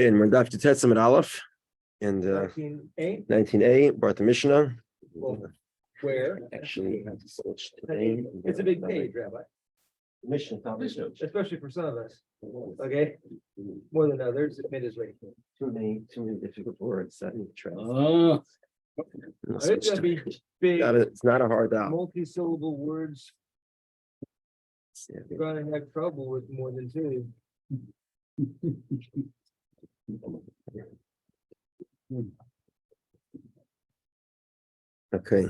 And we're Daf Yomi Aleph, and 19a, brought the Mishnah. Where? Actually, I have to switch the name. It's a big page, Rabbi. Mishnah, Especially for some of us. Okay, more than others, admit is right. Too many difficult words. I need to try. It's gonna be big, It's not a hard out. multi-syllable words. You're gonna have trouble with more than two. Okay.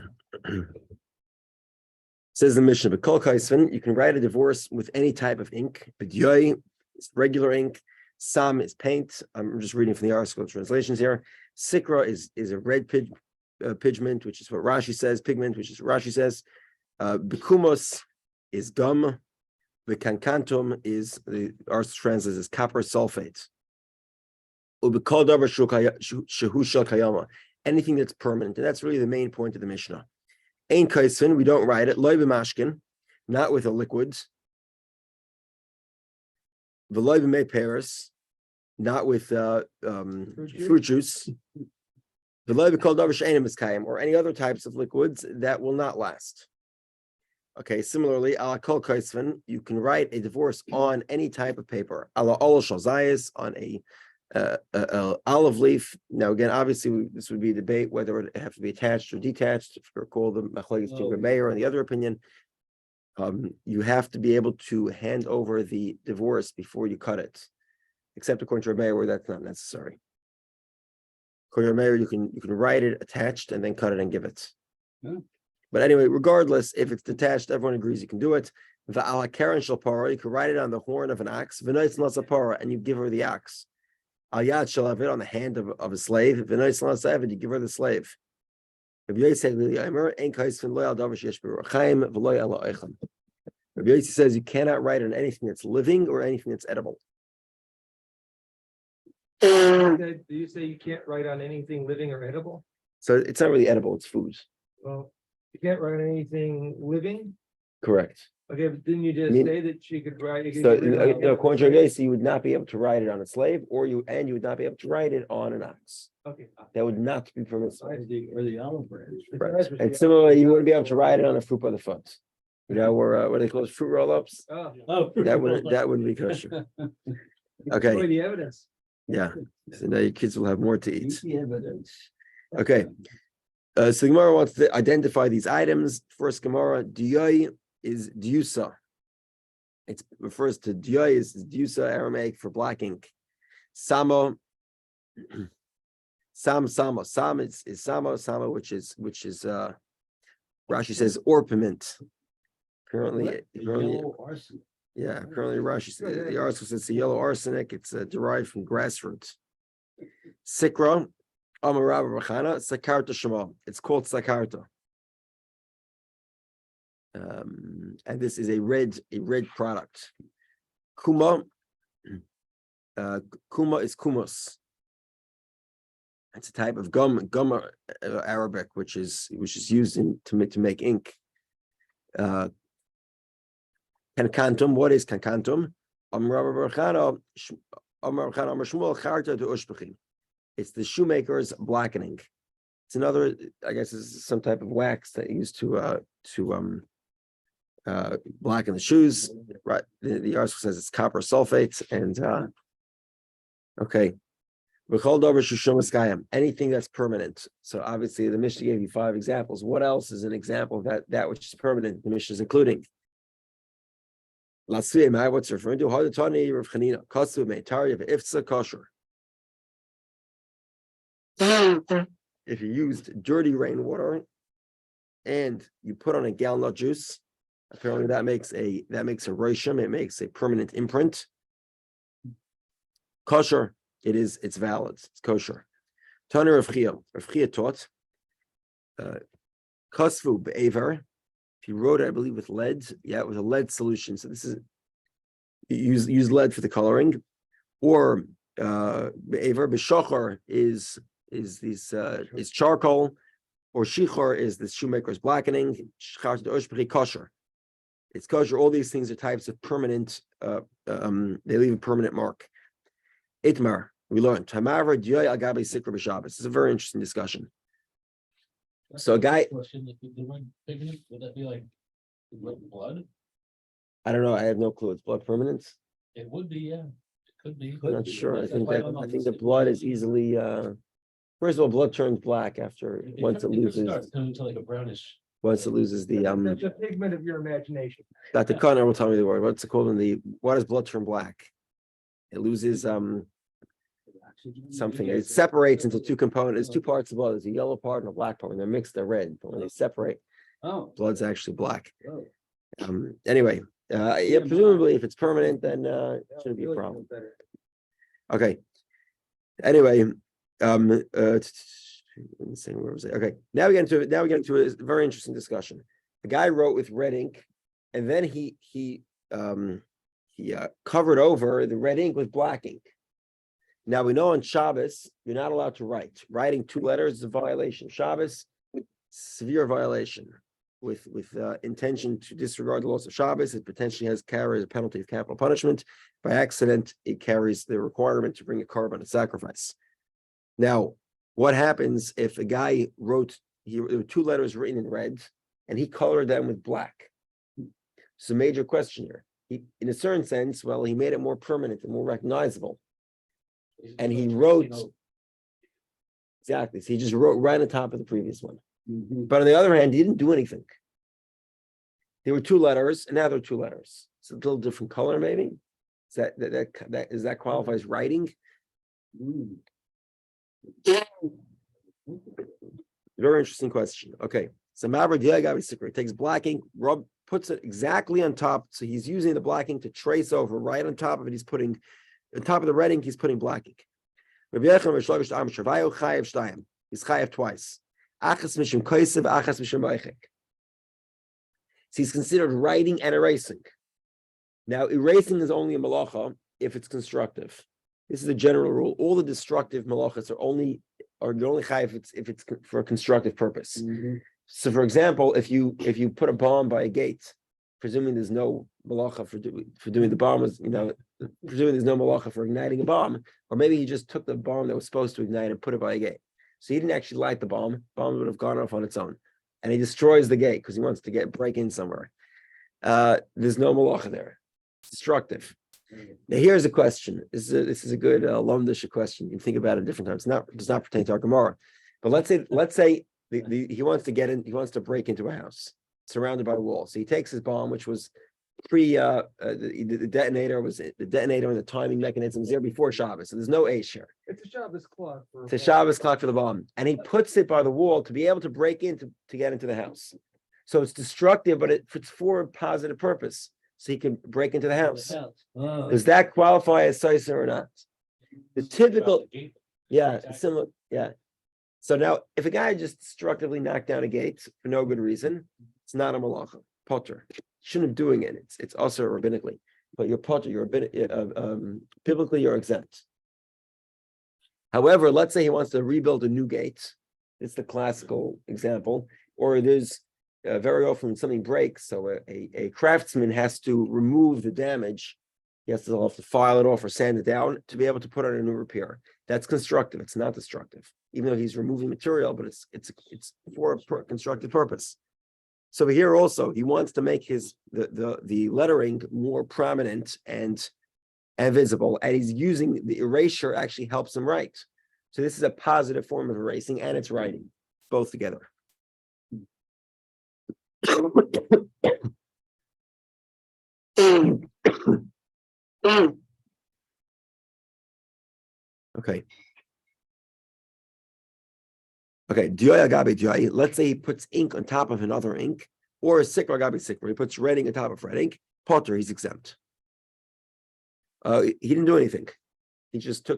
Says the Mishnah, but Kol Kaisvin, you can write a divorce with any type of ink. But Yoy is regular ink. Sam is paint. I'm just reading from the article translations here. Sikra is a red pigment, which is what Rashi says. Pigment, which is what Rashi says. Bekumos is gum. The kankantum is the article translates as copper sulfate. Anything that's permanent, and that's really the main point of the Mishnah. Ein kaisvin, we don't write it. Loy b'mashkin, not with a liquid. V'loy b'mei peris, not with fruit juice. V'loy b'kol davar she'enim miskayim, or any other types of liquids that will not last. Okay, similarly, ala kol kaisvin, you can write a divorce on any type of paper. Ala ol shalzayis, on a olive leaf. Now, again, obviously, this would be a debate whether it have to be attached or detached. If you recall the machlokes between Mayor and the other opinion, you have to be able to hand over the divorce before you cut it. Except according to Mayor, where that's not necessary. According to Mayor, you can write it attached and then cut it and give it. Yeah. But anyway, regardless, if it's detached, everyone agrees you can do it. Va'ala karen shel para, you can write it on the horn of an ox. V'noitz nasa para, and you give her the ox. Al yad shel aved, on the hand of a slave. V'noitz nasa aved, you give her the slave. Rabbi Yossi says you cannot write on anything that's living or anything that's edible. Do you say you can't write on anything living or edible? So it's not really edible, it's food. Well, you can't write on anything living? Correct. Okay, but didn't you just say that she could write? So according to Rabbi Yossi, you would not be able to write it on a slave, or you would not be able to write it on an ox. Okay. That would not be permissible. Or the olive branch. Right. And similarly, you wouldn't be able to write it on a fruit by the foot. You know, where what they call fruit roll-ups. Oh. That wouldn't be kosher. Okay. Enjoy the evidence. Yeah. So now your kids will have more to eat. The evidence. Okay. So the Gemara wants to identify these items. First Gemara, Diyai is Diusa. It refers to Diyai is Diusa, Aramaic for black ink. Samo, Sam is Samo, which is Rashi says orpiment. Apparently, Rashi says the article says it's a yellow arsenic. It's derived from grassroots. Sikra, Amarab Rachana, Sakarta Shema. It's called Sakarta. And this is a red product. Kuma is kumos. It's a type of gum Arabic, which is used to make ink. Kankantum, what is kankantum? It's the shoemaker's blackening. It's another, I guess, it's some type of wax that used to blacken the shoes. Right. The article says it's copper sulfate, and okay. Anything that's permanent. So obviously the Mishnah gave you 5 examples. What else is an example of that which is permanent? The Mishnah is including. What's referring to? If you used dirty rainwater and you put on a gallon of juice, apparently that makes a roshim, it makes a permanent imprint. Kosher, it's valid, it's kosher. Tana Rav Chia taught, Kosvu be'aver, if you wrote it, I believe, with lead, it was a lead solution. So this is, you use lead for the coloring, or be'aver, b'shachar is charcoal, or shichar is the shoemaker's blackening, kosher. It's kosher. All these things are types of permanent, they leave a permanent mark. Itmar, We learned. This is a very interesting discussion. So a guy, Question, if the red pigment, would that be like blood? I don't know. I have no clue. It's blood permanence. It would be, yeah. It could be. I'm not sure. I That's think why that don't know. I think the blood is easily. First of all, blood turns black after once it loses. Starts turning to like a brownish. Once it loses the That's a figment of your imagination. Dr. Connor will tell me the word. What's it called in the? Why does blood turn black? It loses something. It separates into two components. Two parts of blood. There's a yellow part and a black part. When they're mixed, they're red. But when they separate, Oh. blood's actually black. Oh. Anyway, yeah, presumably if it's permanent, then it shouldn't be a problem. Okay. Anyway, let's see, where was it? Okay, now we get into a very interesting discussion. The guy wrote with red ink, and then he covered over the red ink with black ink. Now we know on Shabbos you're not allowed to write. Writing two letters is a violation. Shabbos, severe violation. With intention to disregard the laws of Shabbos, it potentially carries a penalty of capital punishment. By accident, it carries the requirement to bring a carbon, a sacrifice. Now, what happens if a guy there were two letters written in red, and he colored them with black? It's a major question here. In a certain sense, well, he made it more permanent and more recognizable. And he wrote, exactly, so he just wrote right on top of the previous one. But on the other hand, he didn't do anything. There were two letters, and now there are two letters. It's a little different color, maybe. Does that qualify as writing? Very interesting question. Okay, so it takes black ink, puts it exactly on top. So he's using the black ink to trace over. Right on top of it, he's putting on top of the red ink. He's putting black ink. He's chayav twice. So he's considered writing and erasing. Now, erasing is only a malacha if it's constructive. This is a general rule. All the destructive malachas are only chayav if it's for a constructive purpose. So, for example, if you put a bomb by a gate, presuming there's no malacha for doing the bomb, presuming there's no malacha for igniting a bomb, or maybe he just took the bomb that was supposed to ignite and put it by a gate. So he didn't actually light the bomb. The bomb would have gone off on its own. And he destroys the gate because he wants to break in somewhere. There's no malacha there. It's destructive. Now here's a question. This is a good lumdish question. You can think about it different times. It does not pertain to our Gemara. But let's say he wants to get in, he wants to break into a house surrounded by walls. So he takes his bomb, which was the detonator and the timing mechanism was there before Shabbos. So there's no Aish here. It's a Shabbos clock. It's a Shabbos clock for the bomb. And he puts it by the wall to be able to break in to get into the house. So it's destructive, but it's for a positive purpose. So he can break into the house. Does that qualify as Saisa or not? The typical, similar, yeah. So now, if a guy just destructively knocked down a gate for no good reason, it's not a malacha, potter. Shouldn't be doing it. It's also rabbinically, but you're potter. You're biblically you're exempt. However, let's say he wants to rebuild a new gate. It's the classical example. Or there's very often something breaks, so a craftsman has to remove the damage. He has to file it off or sand it down to be able to put on a new repair. That's constructive. It's not destructive, even though he's removing material, but it's for a constructive purpose. So here also, he wants to make the lettering more prominent and visible, and he's using the erasure actually helps him write. So this is a positive form of erasing, and it's writing, both together. Okay. Let's say he puts ink on top of another ink, or a sikra agabi sikra. He puts red ink on top of red ink. Potter, he's exempt. He didn't do anything. He just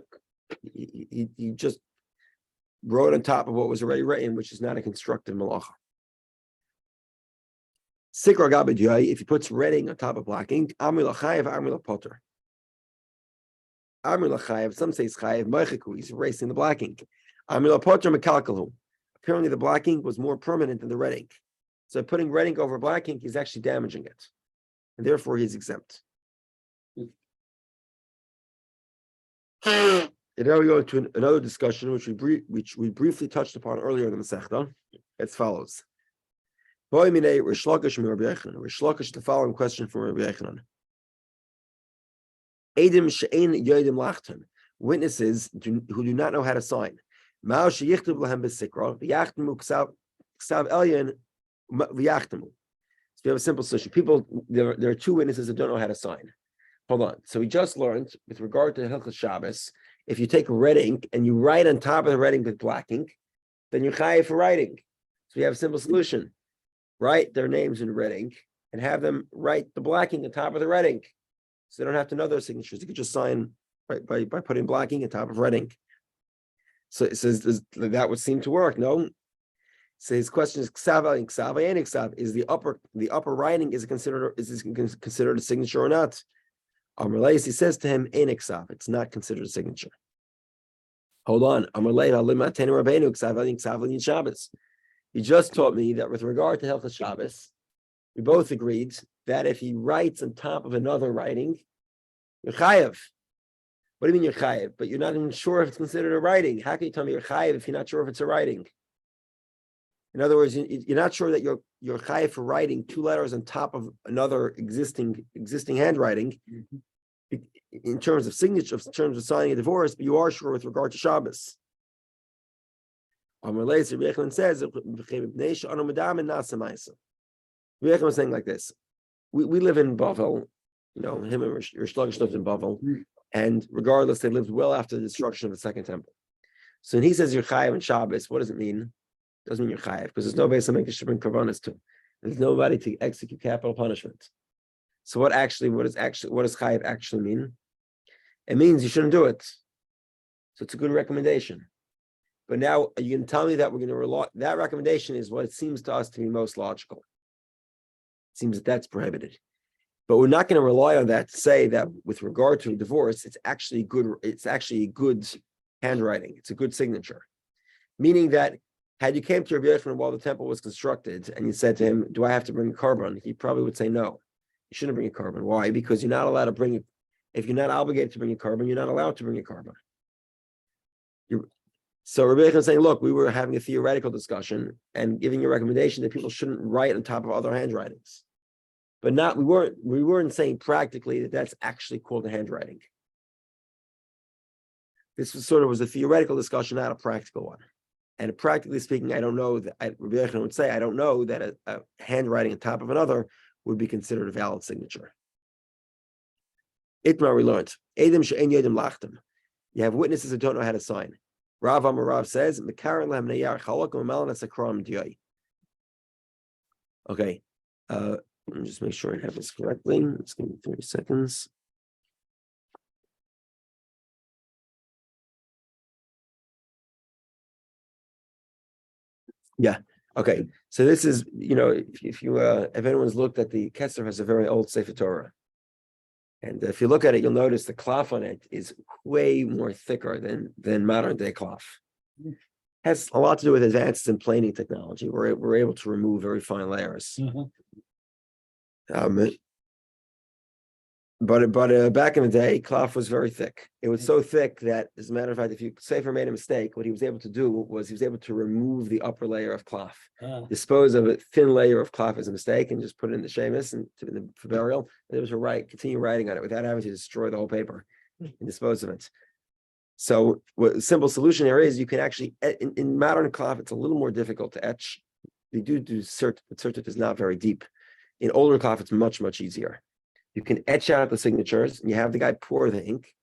he just wrote on top of what was already written, which is not a constructive malacha. Sikra agabi diyai, if he puts red ink on top of black ink, amir lachayev, amir lapotter. Amir lachayev, some say it's chayev meichiku, he's erasing the black ink. Amir lapotter mekalkalu. Apparently, the black ink was more permanent than the red ink. So putting red ink over black ink is actually damaging it. And therefore, he's exempt. And now we go into another discussion, which we briefly touched upon earlier in the Masechta, as follows. Rish Lakish, the following question from Rabbi Yehudah. Edim she'ein yodim lachtem, witnesses who do not know how to sign. Ma'al sheyichtav lahem b'sikra v'yachtemu ksav elyon v'yachtemu. So we have a simple solution. People, there are two witnesses that don't know how to sign. Hold on. So we just learned with regard to Hilchos Shabbos, if you take red ink and you write on top of the red ink with black ink, then you're chayav for writing. So we have a simple solution. Write their names in red ink and have them write the black ink on top of the red ink. So they don't have to know their signatures. You could just sign by putting black ink on top of red ink. So it says that would seem to work, no? So his question is ksav and ksav and ksav. Is the upper writing is considered a signature or not? He says to him, ein ksav. It's not considered a signature. Hold on. He just taught me that with regard to Hilchos Shabbos, we both agreed that if he writes on top of another writing, you're chayav. What do you mean you're chayav? But you're not even sure if it's considered a writing. How can you tell me you're chayav if you're not sure if it's a writing? In other words, you're not sure that you're chayav for writing two letters on top of another existing handwriting in terms of signature, in terms of signing a divorce, but you are sure with regard to Shabbos. Rabbi says, Yehudah was saying like this: we live in Bavel, him and Rish Lakish lived in Bavel, and regardless, they lived well after the destruction of the Second Temple. So when he says you're chayav and Shabbos, what does it mean? It doesn't mean you're chayav because there's nobody to make you should bring karbanos to. There's nobody to execute capital punishment. So what does chayav actually mean? It means you shouldn't do it. So it's a good recommendation. But now you can tell me that we're going to rely. That recommendation is what it seems to us to be most logical. It seems that that's prohibited, but we're not going to rely on that to say that with regard to a divorce, it's actually good. It's actually good handwriting. It's a good signature, meaning that had you came to Rabbi Yehudah while the temple was constructed and you said to him, "Do I have to bring a carbon?" He probably would say, "No, you shouldn't bring a carbon." Why? Because you're not allowed to bring it. If you're not obligated to bring a carbon, you're not allowed to bring a carbon. So Rabbi Yehudah is saying, look, we were having a theoretical discussion and giving a recommendation that people shouldn't write on top of other handwritings, but we weren't saying practically that that's actually called a handwriting. This was a theoretical discussion, not a practical one. And practically speaking, I don't know that Rabbi Yehudah would say I don't know that a handwriting on top of another would be considered a valid signature. Itmar, we learned Edim she'ein yodim lachtem. You have witnesses that don't know how to sign. Rav says, okay, let me just make sure I have this correctly. Let's give me 30 seconds. Yeah. Okay. So this is, if anyone's looked at the Kesser, has a very old Sefer Torah. And if you look at it, you'll notice the cloth on it is way more thicker than modern day cloth. Has a lot to do with advances in planing technology. We're able to remove very fine layers. But back in the day, cloth was very thick. It was so thick that, as a matter of fact, if you Sefer made a mistake, what he was able to do was he was able to remove the upper layer of cloth, dispose of a thin layer of cloth as a mistake, and just put it in the shemus and for burial. And it was continue writing on it without having to destroy the whole paper and dispose of it. So, what the simple solution here is you can actually in modern cloth, it's a little more difficult to etch. They do cert, but cert is not very deep. In older cloth, it's much easier. You can etch out the signatures, and you have the guy pour the ink,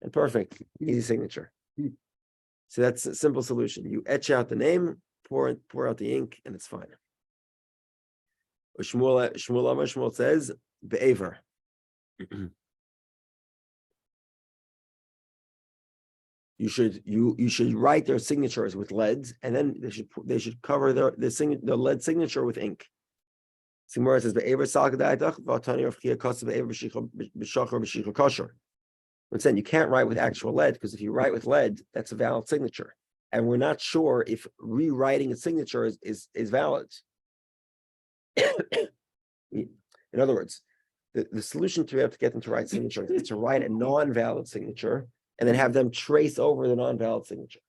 and perfect, easy signature. So that's a simple solution. You etch out the name, pour out the ink, and it's fine. Shmuel says, "Be'aver." You should write their signatures with lead, and then they should cover the lead signature with ink. Gmara says, I'm saying you can't write with actual lead, because if you write with lead, that's a valid signature. And we're not sure if rewriting a signature is valid. In other words, the solution to be able to get them to write signatures is to write a non-valid signature and then have them trace over the non-valid signature.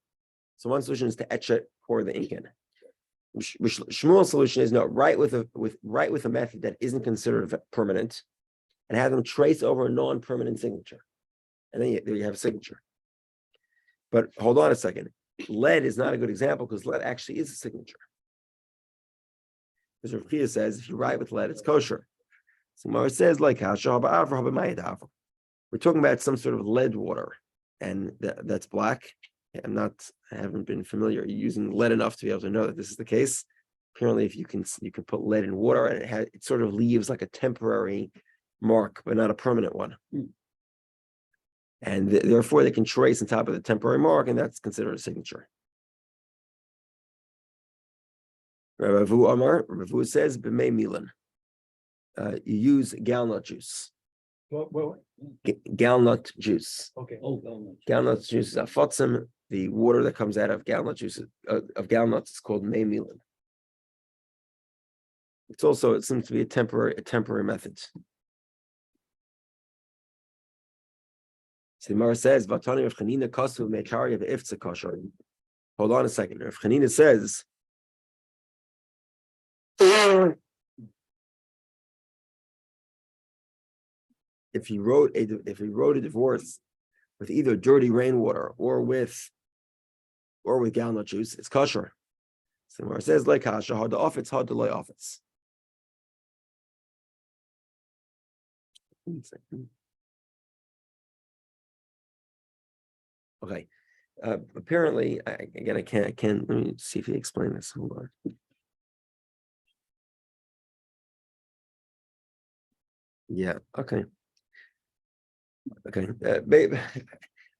So one solution is to etch it, pour the ink in. Shmuel's solution is no, write with a method that isn't considered permanent, and have them trace over a non-permanent signature, and then there you have a signature. But hold on a second, lead is not a good example because lead actually is a signature. Because Rav says if you write with lead, it's kosher. So Gemara says like we're talking about some sort of lead water, and that's black. I haven't been familiar using lead enough to be able to know that this is the case. Apparently, if you can put lead in water, and it sort of leaves like a temporary mark, but not a permanent one. And therefore, they can trace on top of the temporary mark, and that's considered a signature. Rav Avu says, "B'mei milan." You use galnut juice. What? Galnut juice. Okay. Galnut juice is afotzim. The water that comes out of galnut juice of galnuts is called mei milan. It seems to be a temporary method. So the Gemara says, "Vatani Rav Chanina kasu me'kari of iftzah kosher." Hold on a second. Rav Chanina says, if he wrote a divorce with either dirty rainwater or with galnut juice, it's kosher. So where it says like kasha, hard to off, it's hard to lay off. It's okay. Apparently, I can't. Let me see if he explained this. Hold on. Yeah. Okay. Babe,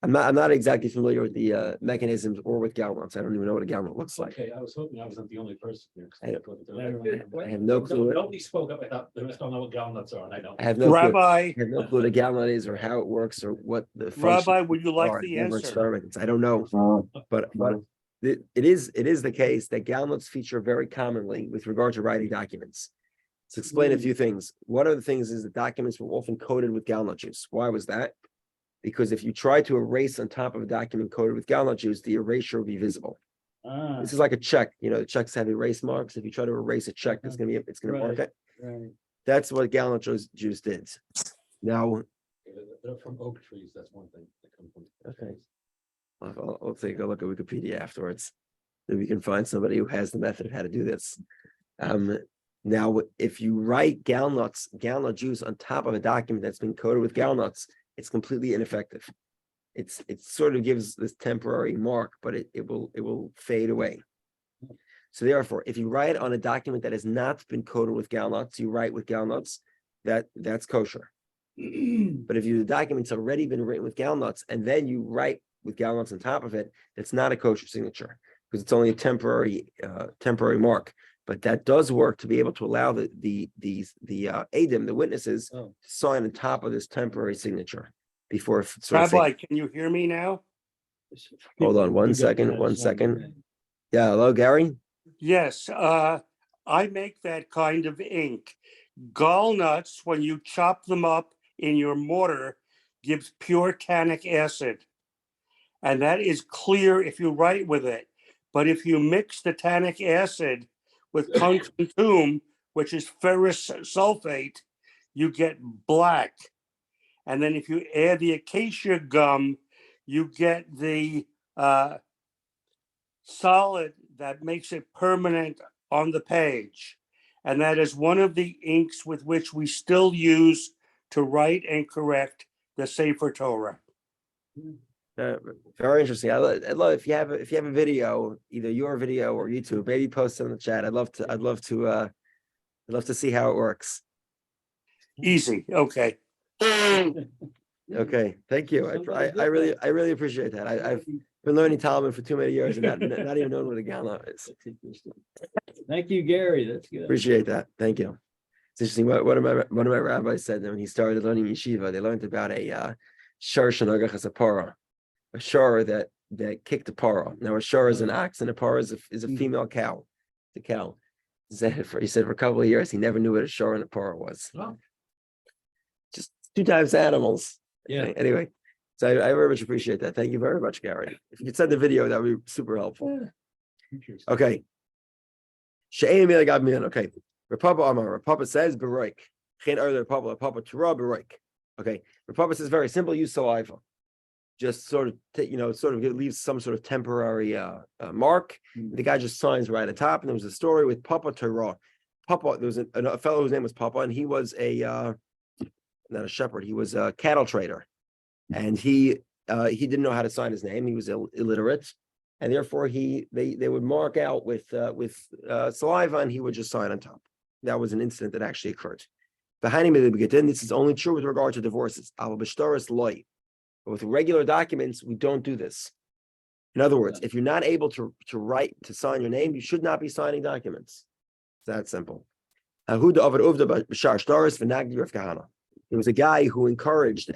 I'm not exactly familiar with the mechanisms or with galnuts. I don't even know what a galnut looks like. Okay, I was hoping I wasn't the only person here. I have no clue. Nobody spoke up. I thought the rest don't know what galnuts are, and I don't. I have no Rabbi, clue. I have no clue what a galnut is or how it works or what the Rabbi, would you like are. the I've never answer? experimented. I don't know, but it is the case that galnuts feature very commonly with regard to writing documents. Let's explain a few things. One of the things is that documents were often coated with galnut juice. Why was that? Because if you try to erase on top of a document coated with galnut juice, the erasure will be visible. This is like a check. You know, the checks have erase marks. If you try to erase a check, it's gonna mark it. Right. That's what galnut juice did. Now, They're from oak trees. That's one thing that comes from. Okay. I'll take a look at Wikipedia afterwards. Maybe we can find somebody who has the method of how to do this. Now, if you write galnut juice on top of a document that's been coated with galnuts, it's completely ineffective. It sort of gives this temporary mark, but it will fade away. So therefore, if you write on a document that has not been coated with galnuts, you write with galnuts, that's kosher. But if the document's already been written with galnuts and then you write with galnuts on top of it, that's not a kosher signature because it's only a temporary mark. But that does work to be able to allow the Adim, the witnesses, to sign on top of this temporary signature before. Rabbi, can you hear me now? Hold on one second. Yeah, hello, Gary. Yes, I make that kind of ink. Gallnuts, when you chop them up in your mortar, gives pure tannic acid. And that is clear if you write with it. But if you mix the tannic acid with tungsten, which is ferrous sulfate, you get black. And then if you add the acacia gum, you get the solid that makes it permanent on the page. And that is one of the inks with which we still use to write and correct the Sefer Torah. Very interesting. I'd love if you have a video, either your video or YouTube, maybe post it in the chat. I'd love to see how it works. Easy. Okay. Okay, thank you. I really appreciate that. I've been learning Talmud for too many years and not even knowing what a galna is. Thank you, Gary. That's good. Appreciate that. Thank you. It's interesting. One of my rabbis said that when he started learning yeshiva, they learned about a shar shenagach as a parah, a shar that kicked a parah. Now a shar is an ox and a parah is a female cow. The cow. He said for a couple of years he never knew what a shar and a parah was. Oh. Just two types of animals. Yeah. Anyway, So I very much appreciate that. Thank you very much, Gary. If you could send the video, that would be super helpful. Okay. Okay. Rapapa says Baroik. Rapapa Torah Baroik. Okay. Rapapa says very simple, use saliva. Just sort of leaves some sort of temporary mark. The guy just signs right at the top. And there was a story with Papa Torah. Papa, there was a fellow whose name was Papa, and he was not a shepherd, he was a cattle trader. And he didn't know how to sign his name. He was illiterate. And therefore they would mark out with saliva, and he would just sign on top. That was an incident that actually occurred. Behind him, this is only true with regard to divorces. But with regular documents, we don't do this. In other words, if you're not able to sign your name, you should not be signing documents. It's that simple. There was a guy who encouraged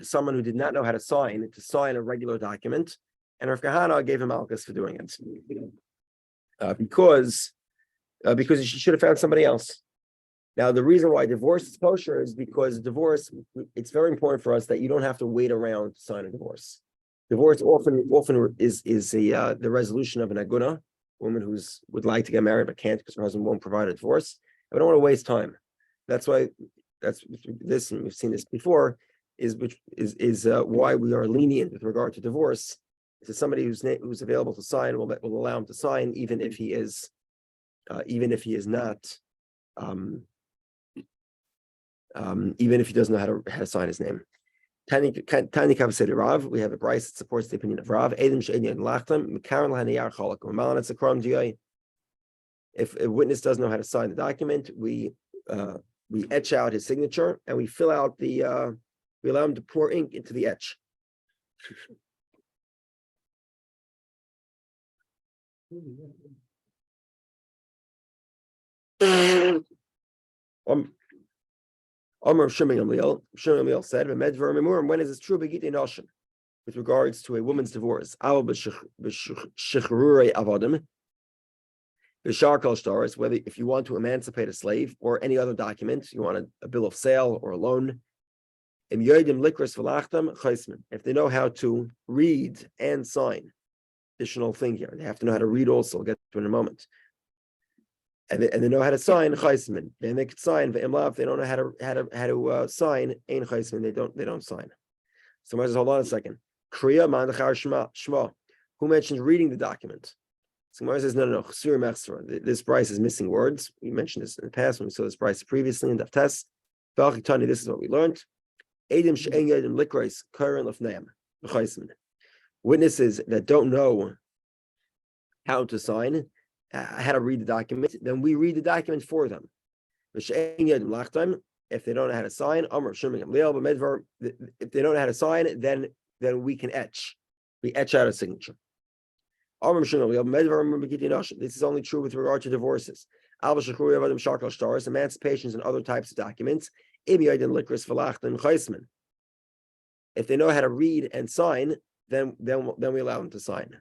someone who did not know how to sign a regular document, and Rav Kahana gave him malchus for doing it because he should have found somebody else. Now, the reason why divorce is kosher is because divorce, it's very important for us that you don't have to wait around to sign a divorce. Divorce often is the resolution of an aguna, woman would like to get married but can't because her husband won't provide a divorce. We don't want to waste time. That's why this, and we've seen this before, is why we are lenient with regard to divorce. It's somebody who's available to sign will allow him to sign even if he is not. Even if he doesn't know how to sign his name. Tani Kav said Rav, we have a price that supports the opinion of Rav. If a witness doesn't know how to sign the document, we etch out his signature and we fill out we allow him to pour ink into the etch. Omer Shimon Gamliel said, when is this true with regards to a woman's divorce? Whether if you want to emancipate a slave or any other document, you want a bill of sale or a loan. If they know how to read and sign, additional thing here, they have to know how to read also. I'll get to it in a moment. And they know how to sign chaisman. Then they could sign. If they don't know how to sign ein chaisman, they don't sign. So says, hold on a second. Kriya man shma. Who mentions reading the document? So Gemara says, no. This price is missing words. We mentioned this in the past when we saw this price previously in Daf Tes. This is what we learned. Witnesses that don't know how to sign, how to read the document, then we read the document for them. If they don't know how to sign, if they don't know how to sign, then we can etch. We etch out a signature. This is only true with regard to divorces. Emancipations and other types of documents. If they know how to read and sign, then we allow them to sign.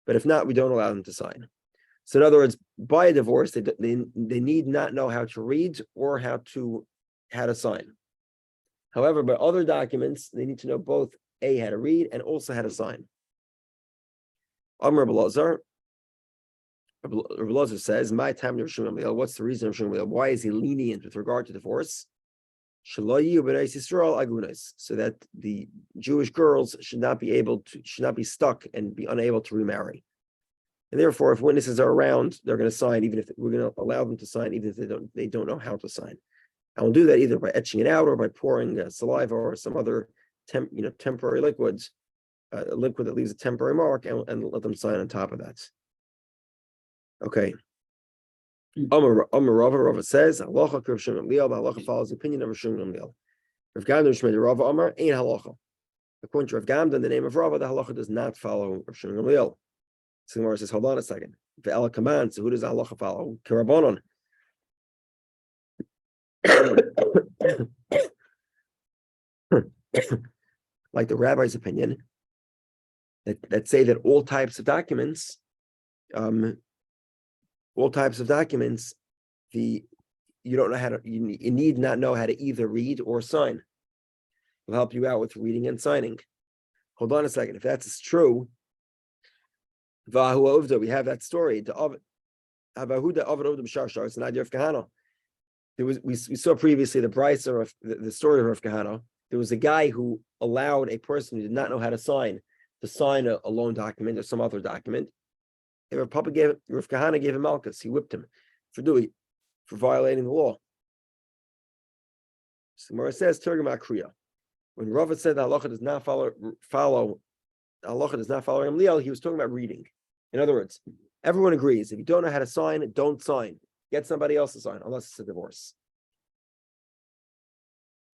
But if not, we don't allow them to sign. So in other words, by a divorce, they need not know how to read or how to sign. However, by other documents, they need to know both how to read and also how to sign. Rabbi Lazar says, "My time to Rishon. What's the reason of Rishon? Why is he lenient with regard to divorce? So that the Jewish girls should not be stuck and be unable to remarry. And therefore, if witnesses are around, they're going to sign, even if we're going to allow them to sign, even if they don't know how to sign. And we'll do that either by etching it out or by pouring saliva or some other temporary liquids, a liquid that leaves a temporary mark, and let them sign on top of that. Okay. Rava says, halacha Rav Shimon Gamliel, the halacha follows the opinion of Rav Shimon Gamliel. Rav Gamdan Shmei Rava Amar ain't halacha. According to Rav Gamdan, the name of Rava, the halacha does not follow Rav Shimon Gamliel. So Gemara says, hold on a second. Ve'ela command, so who does the halacha follow? Kirabonon. Like the rabbi's opinion, that say that all types of documents, you need not know how to either read or sign. will help you out with reading and signing. Hold on a second. If that's true, we have that story. It's an idea of Kahana. We saw previously the story of Rav Kahana. There was a guy who allowed a person who did not know how to sign a loan document or some other document. And Rav Kahana gave him malchus. He whipped him for violating the law. So Gemara says, Tergam Akriya. When Rava said that halacha does not follow Gamliel, he was talking about reading. In other words, everyone agrees if you don't know how to sign, don't sign. Get somebody else to sign, unless it's a divorce.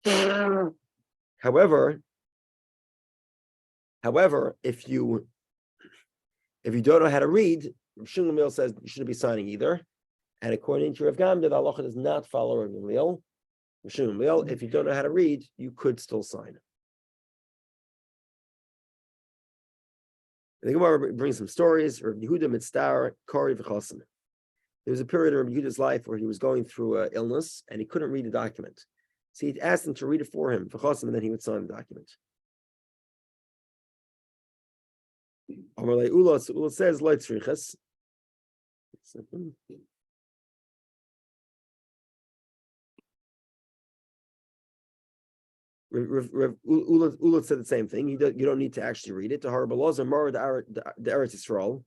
However, if you don't know how to read, Shimon Gamliel says you shouldn't be signing either. And according to Rav Gamliel, the halacha does not follow Rav Gamliel. If you don't know how to read, you could still sign. The Gemara brings some stories. Rabbi Yehudah mitzvah kari v'chasim. There was a period in Rabbi Yehudah's life where he was going through illness and he couldn't read the document. So he asked him to read it for him, v'chasim, and then he would sign the document. Ula says lo tzrichas. Ula said the same thing. You don't need to actually read it. The Rabbi Elazar married the Eretz Yisrael.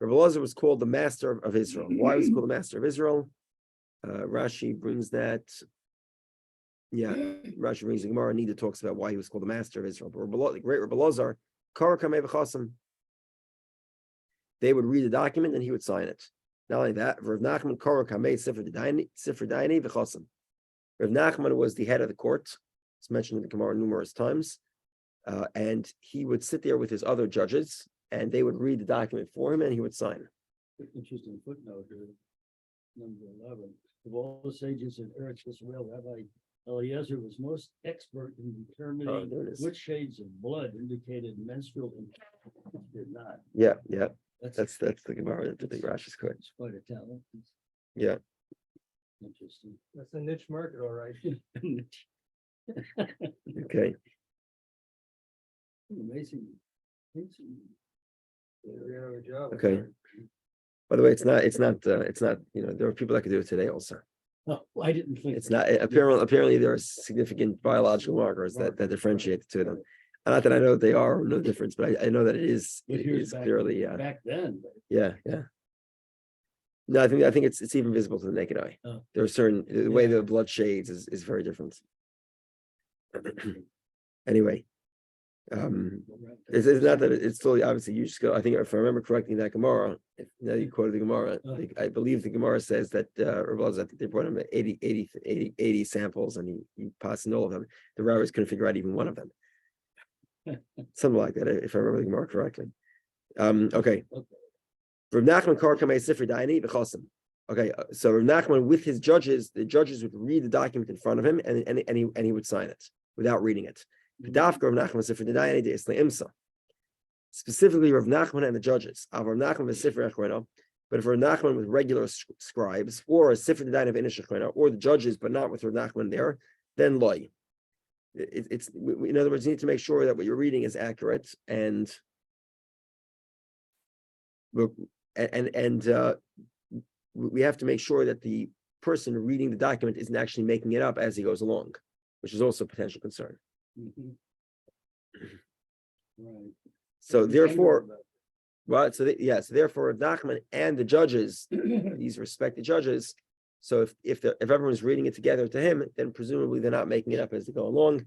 Rabbi Elazar was called the master of Israel. Why was he called the master of Israel? Rashi brings that. Yeah, Rashi brings the Gemara. Nida talks about why he was called the master of Israel. But the great Rabbi Elazar, they would read the document and he would sign it. Not only that, Rav Nachman Sifra Daini v'chasim. Rav Nachman was the head of the court. It's mentioned in the Gemara numerous times, and he would sit there with his other judges, and they would read the document for him, and he would sign. Interesting footnote here, number 11. Of all the sages in Eretz Yisrael, Rabbi Eliezer was most expert in determining which shades of blood indicated menstrual incontinence did not. Yeah. That's the Gemara that the Rashi's quote. It's quite a talent. Yeah. Interesting. That's a niche market, all right. Okay. Amazing. Job. Okay. By the way, it's not. There are people that could do it today also. Oh, I didn't think. It's not. Apparently, there are significant biological markers that differentiate the two of them. Not that I know that they are no difference, but I know that it is clearly. Back then. Yeah. No, I think it's even visible to the naked eye. Oh. There are the way the blood shades is very different. Anyway, it's not that it's still obviously you just go. I think if I remember correctly, that Gemara. Now you quoted the Gemara. I believe the Gemara says that I think they brought him 80 samples, and he passed in all of them. The rabbis couldn't figure out even one of them. Something like that, if I remember the Gemara correctly. Okay. Rav Nachman Kar Kamei Sifri Daini v'chasim. Okay, so Rav Nachman with his judges, the judges would read the document in front of him, and he would sign it without reading it. Specifically, Rav Nachman and the judges. Rav Nachman with Sifri Echrono, but if Rav Nachman with regular scribes, or a Sifri Daini of Inish Echrono, or the judges, but not with Rav Nachman there, then loy. In other words, you need to make sure that what you're reading is accurate, and we have to make sure that the person reading the document isn't actually making it up as he goes along, which is also a potential concern. Mm-hmm. Right. So therefore, therefore Nachman and the judges, these respected judges, so if everyone's reading it together to him, then presumably they're not making it up as they go along.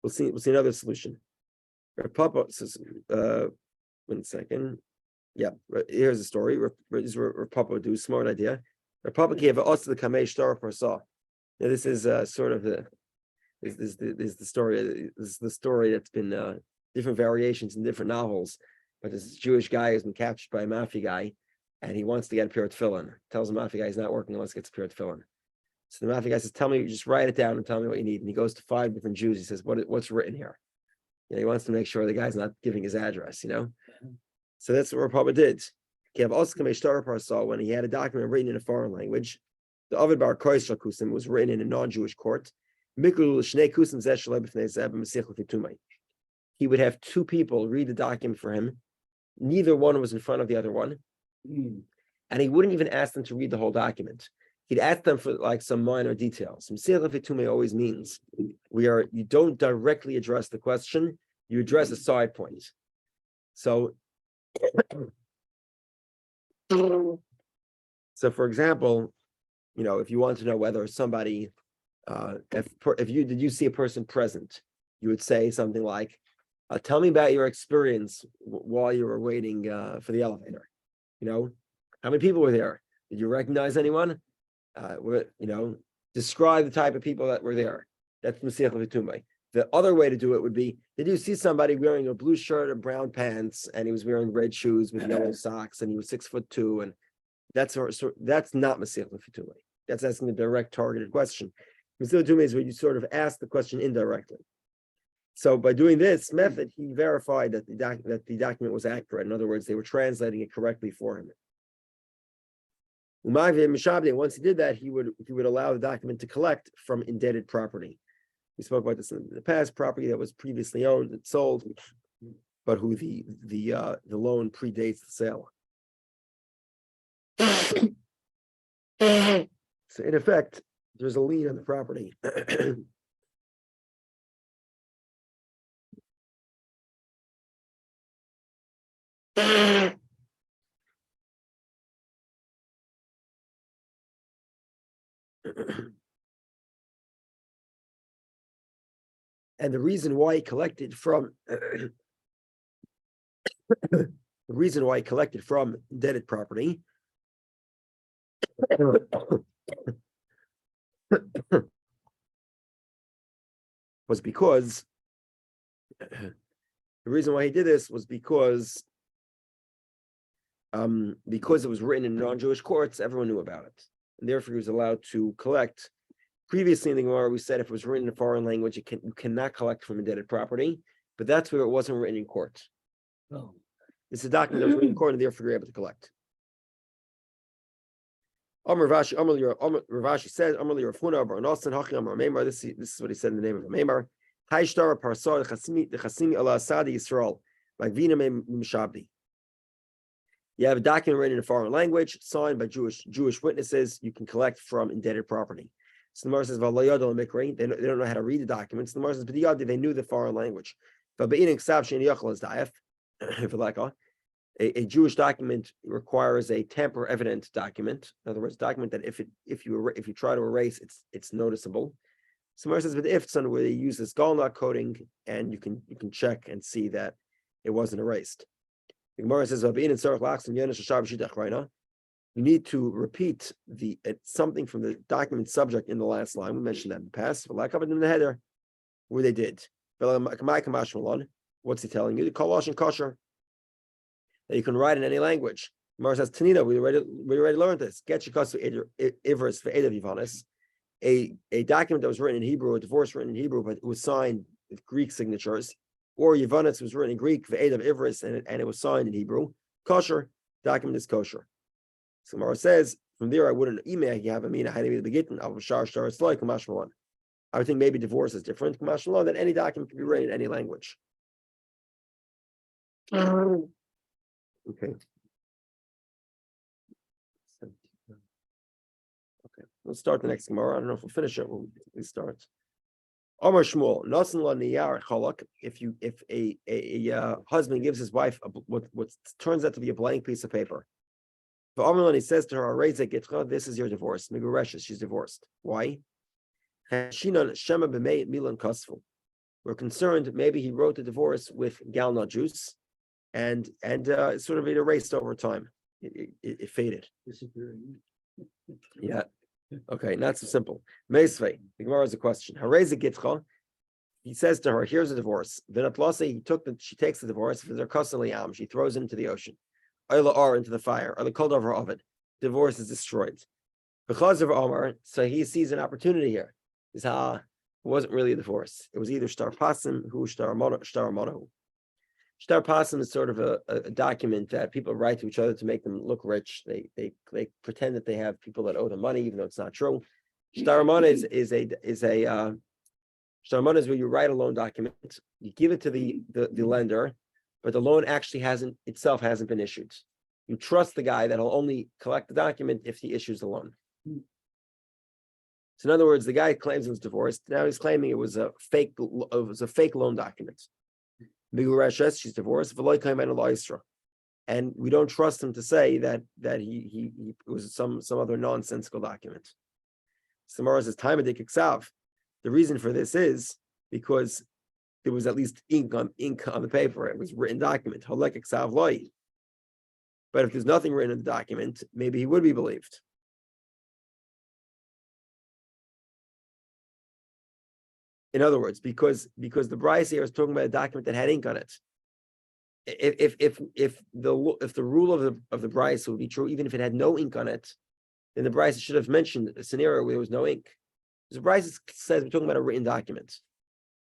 We'll see another solution. Papa says, 1 second. Yeah, here's the story. Papa would do a smart idea. Papa gave us the kamei shtar parsa. Now this is sort of the story. This is the story that's been different variations in different novels. But this Jewish guy has been captured by a mafia guy, and he wants to get a pair of tefillin. Tells the mafia guy he's not working unless he gets a pair of tefillin. So the mafia guy says, "Tell me, just write it down and tell me what you need." And he goes to 5 different Jews. He says, "What's written here?" He wants to make sure the guy's not giving his address. So that's what Papa did. When he had a document written in a foreign language, the Ovid Bar Kois Shakusim was written in a non-Jewish court, He would have two people read the document for him. Neither one was in front of the other one. And he wouldn't even ask them to read the whole document. He'd ask them for like some minor details. Mesechus V'tumei always means you don't directly address the question, you address a side point. So for example, if you want to know whether somebody, did you see a person present, you would say something like, tell me about your experience while you were waiting for the elevator. How many people were there? Did you recognize anyone? Describe the type of people that were there. That's Mesechus V'tumei. The other way to do it would be, did you see somebody wearing a blue shirt and brown pants, and he was wearing red shoes with yellow socks, and he was 6'2", and that's not Mesechus V'tumei. That's asking a direct targeted question. Mesechus V'tumei is where you sort of ask the question indirectly. So by doing this method, he verified that the document was accurate. In other words, they were translating it correctly for him. Once he did that, he would allow the document to collect from indebted property. We spoke about this in the past. Property that was previously owned and sold, but who the loan predates the sale. So in effect, there's a lien on the property. And the reason why he collected from indebted property was because the reason why he did this was because it was written in non-Jewish courts, everyone knew about it, and therefore he was allowed to collect. Previously in the Gemara, we said if it was written in a foreign language, you cannot collect from indebted property, but that's where it wasn't written in court. Oh. It's a document that was written in court, and therefore you're able to collect. Rav Ashi says, this is what he said in the name of a Meimar. You have a document written in a foreign language, signed by Jewish witnesses, you can collect from indebted property. So the Gemara says, they don't know how to read the documents. The Gemara says, but they knew the foreign language. A Jewish document requires a tamper evident document. In other words, a document that if you try to erase, it's noticeable. So the Gemara says, but if it's where they use this galna coding, and you can check and see that it wasn't erased. The Gemara says, you need to repeat something from the document subject in the last line. We mentioned that in the past. In the header, where they did. What's he telling you? The kolosh and kosher. That you can write in any language. Gemara says, Tanina, we already learned this. Get your ivris for Edav Yivanis. A document that was written in Hebrew, a divorce written in Hebrew, but it was signed with Greek signatures, or Yivanis was written in Greek for Edav Ivris, and it was signed in Hebrew. Kosher, document is kosher. So Gemara says, from there, I wouldn't email you have a mina the Gittin of shar it's like Kamash. I would think maybe divorce is different. Kamash that any document can be written in any language. Okay. Okay, let's start the next Gemara. I don't know if we'll finish it. We start. Amar Shmuel, Nasan la niyar chalak. If a husband gives his wife what turns out to be a blank piece of paper, but Amar, he says to her, this is your divorce. Migureshes, she's divorced. Why? We're concerned maybe he wrote the divorce with galna juice, and sort of it erased over time. It faded. Disappearing. Yeah. Okay, not so simple. Meisvei, the Gemara has a question. He says to her, here's a divorce. She takes the divorce, she throws it into the ocean. Into the fire, or the cold over oven. Divorce is destroyed. Because of Omar, so he sees an opportunity here. It wasn't really a divorce. It was either shtar pasim, who shtar monahu. Shtar pasim is sort of a document that people write to each other to make them look rich. They pretend that they have people that owe them money, even though it's not true. Shtar mona is Shtarmana is where you write a loan document, you give it to the lender, but the loan actually hasn't been issued. You trust the guy that he'll only collect the document if he issues the loan. So in other words, the guy claims he was divorced. Now he's claiming it was a fake loan document. She's divorced, and we don't trust him to say that he was some other nonsensical document. Samara says, "Time of the reason for this is because there was at least ink on the paper. It was a written document. But if there's nothing written in the document, maybe he would be believed." In other words, because the Bryce here is talking about a document that had ink on it. If the rule of the Bryce would be true, even if it had no ink on it, then the Bryce should have mentioned a scenario where there was no ink. The Bryce says we're talking about a written document,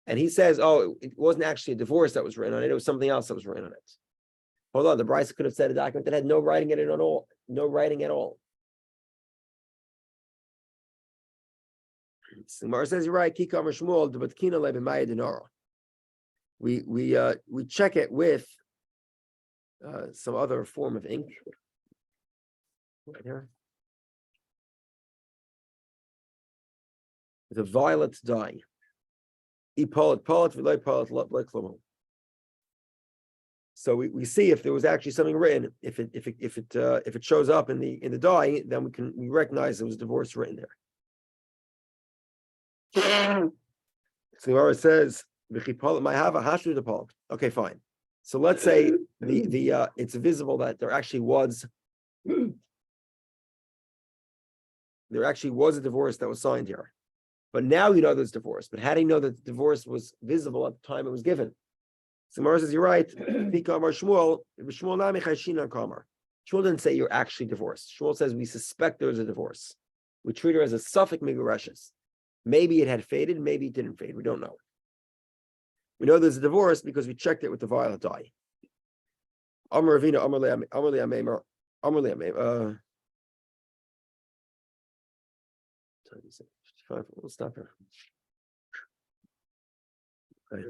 and he says, "Oh, it wasn't actually a divorce that was written on it; it was something else that was written on it." Hold on, the Bryce could have said a document that had no writing in it at all, no writing at all. Gemara says you're right. Kikam Shmuel, but Kina lebemaya dinara. We check it with some other form of ink. Right here. The violet dye. So we see if there was actually something written. If it shows up in the dye, then we recognize there was divorce written there. So Gemara says, okay, fine. So let's say it's visible that there actually was a divorce that was signed here. But now you know there's divorce. But how do you know that the divorce was visible at the time it was given? So Gemara says, you're right. Shmuel didn't say you're actually divorced. Shmuel says we suspect there's a divorce. We treat her as a suffix migurashes. Maybe it had faded, maybe it didn't fade. We don't know. We know there's a divorce because we checked it with the violet dye. Amar Ravina, Amar Le'amem, we'll stop here. Okay.